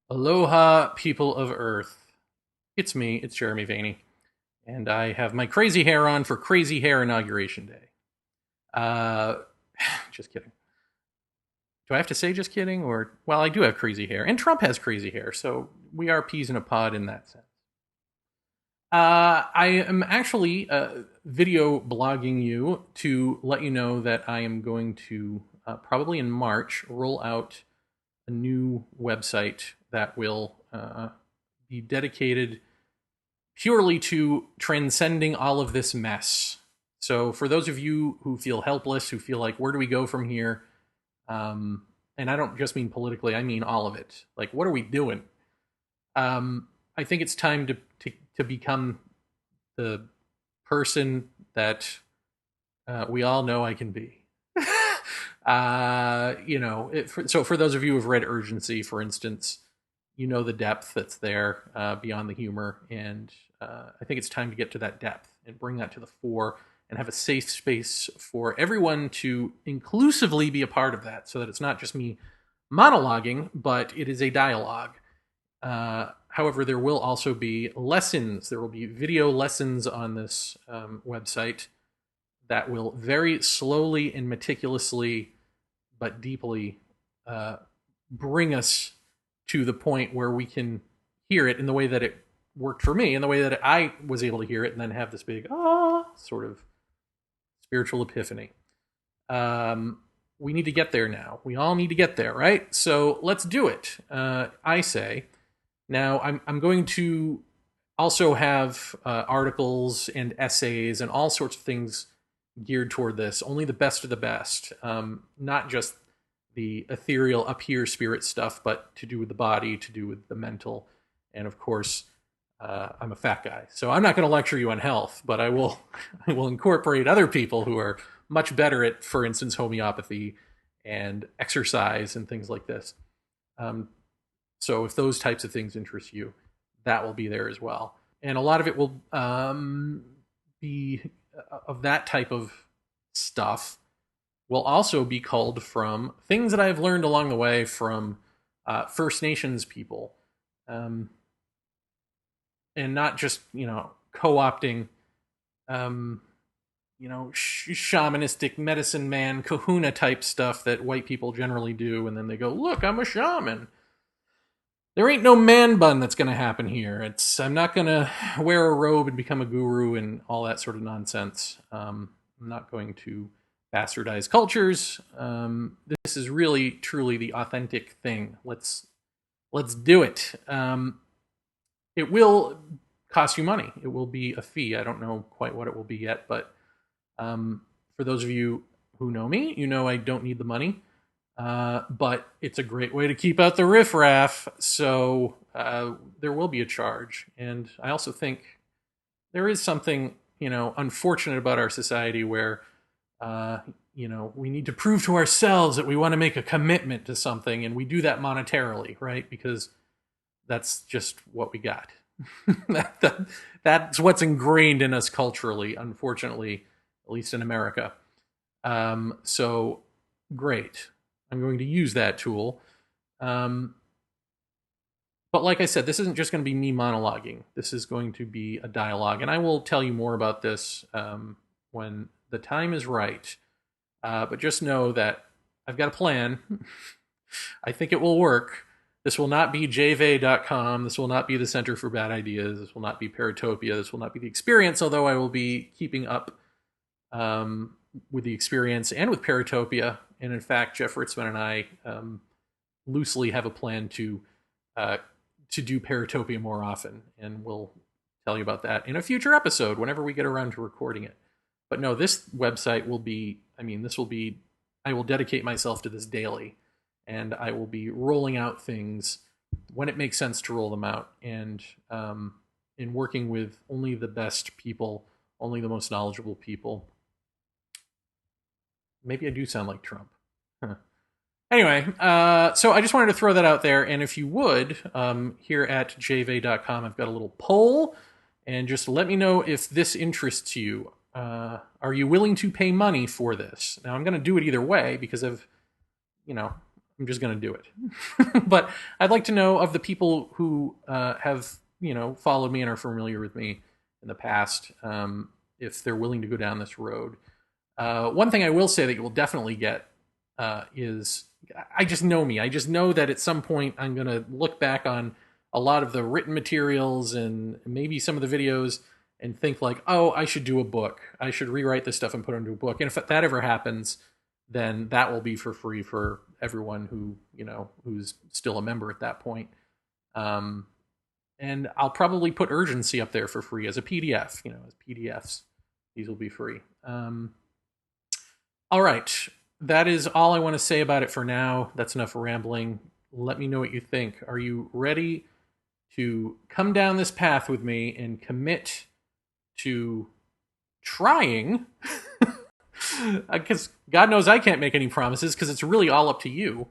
Aloha, people of Earth. It's me, it's Jeremy Vaeni, and I have my crazy hair on for Crazy Hair Inauguration Day. Uh, just kidding. Do I have to say just kidding? Or, well, I do have crazy hair, and Trump has crazy hair, so we are peas in a pod in that sense. I am actually video blogging you to let you know that I am going to, probably in March, roll out a new website that will be dedicated purely to transcending all of this mess. So, for those of you who feel helpless, who feel like, where do we go from here? Um, and I don't just mean politically, I mean all of it. Like, what are we doing? I think it's time to become the person that we all know I can be. So for those of you who've read Urgency, for instance, you know the depth that's there beyond the humor, and I think it's time to get to that depth and bring that to the fore and have a safe space for everyone to inclusively be a part of that, so that it's not just me monologuing, but it is a dialogue. However, there will also be lessons. There will be video lessons on this website that will very slowly and meticulously but deeply uh, bring us to the point where we can hear it in the way that it worked for me, in the way that I was able to hear it and then have this big sort of spiritual epiphany. We need to get there now. We all need to get there, right? So let's do it. I say. Now I'm going to also have articles and essays and all sorts of things geared toward this. Only the best of the best, not just the ethereal up here spirit stuff, but to do with the body, to do with the mental, and of course, I'm a fat guy, so I'm not going to lecture you on health, but I will I will incorporate other people who are much better at, for instance, homeopathy and exercise and things like this. Um, so if those types of things interest you, that will be there as well, and a lot of it will be of that type of stuff will also be culled from things that I've learned along the way from First Nations people, um, and not just co-opting shamanistic medicine man kahuna type stuff that white people generally do, and then they go, "Look, I'm a shaman." There ain't no man bun that's going to happen here. I'm not going to wear a robe and become a guru and all that sort of nonsense. I'm not going to bastardize cultures. This is really truly the authentic thing. Let's do it. It will cost you money. It will be a fee. I don't know quite what it will be yet, but for those of you who know me, you know I don't need the money. But it's a great way to keep out the riffraff, so there will be a charge. And I also think there is something, unfortunate about our society where, we need to prove to ourselves that we want to make a commitment to something, and we do that monetarily, right? Because that's just what we got. That's what's ingrained in us culturally, unfortunately, at least in America. So great. I'm going to use that tool. But like I said, this isn't just going to be me monologuing. This is going to be a dialogue. And I will tell you more about this when the time is right. But just know that I've got a plan. I think it will work. This will not be jva.com. This will not be the Center for Bad Ideas. This will not be Paratopia. This will not be the Experience, although I will be keeping up with the Experience and with Paratopia. And in fact, Jeff Ritzman and I loosely have a plan to do Paratopia more often, and we'll tell you about that in a future episode whenever we get around to recording it. But no, this website will be, I will dedicate myself to this daily, and I will be rolling out things when it makes sense to roll them out, and in working with only the best people, only the most knowledgeable people. Maybe I do sound like Trump. Huh. Anyway, so I just wanted to throw that out there. And if you would, here at jva.com, I've got a little poll. And just let me know if this interests you. Are you willing to pay money for this? Now, I'm going to do it either way because I've, I'm just going to do it. But I'd like to know of the people who have, followed me and are familiar with me in the past, if they're willing to go down this road. One thing I will say that you will definitely get is I just know me. I just know that at some point I'm going to look back on a lot of the written materials and maybe some of the videos and think like, oh, I should do a book. I should rewrite this stuff and put it into a book. And if that ever happens, then that will be for free for everyone who's still a member at that point. Um, and I'll probably put Urgency up there for free as a PDF. As PDFs, these will be free. All right, that is all I want to say about it for now. That's enough rambling. Let me know what you think. Are you ready to come down this path with me and commit to trying? Because God knows I can't make any promises because it's really all up to you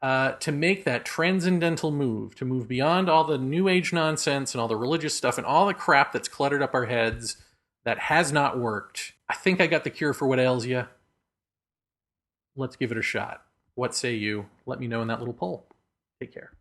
to make that transcendental move, to move beyond all the New Age nonsense and all the religious stuff and all the crap that's cluttered up our heads that has not worked. I think I got the cure for what ails you. Let's give it a shot. What say you? Let me know in that little poll. Take care.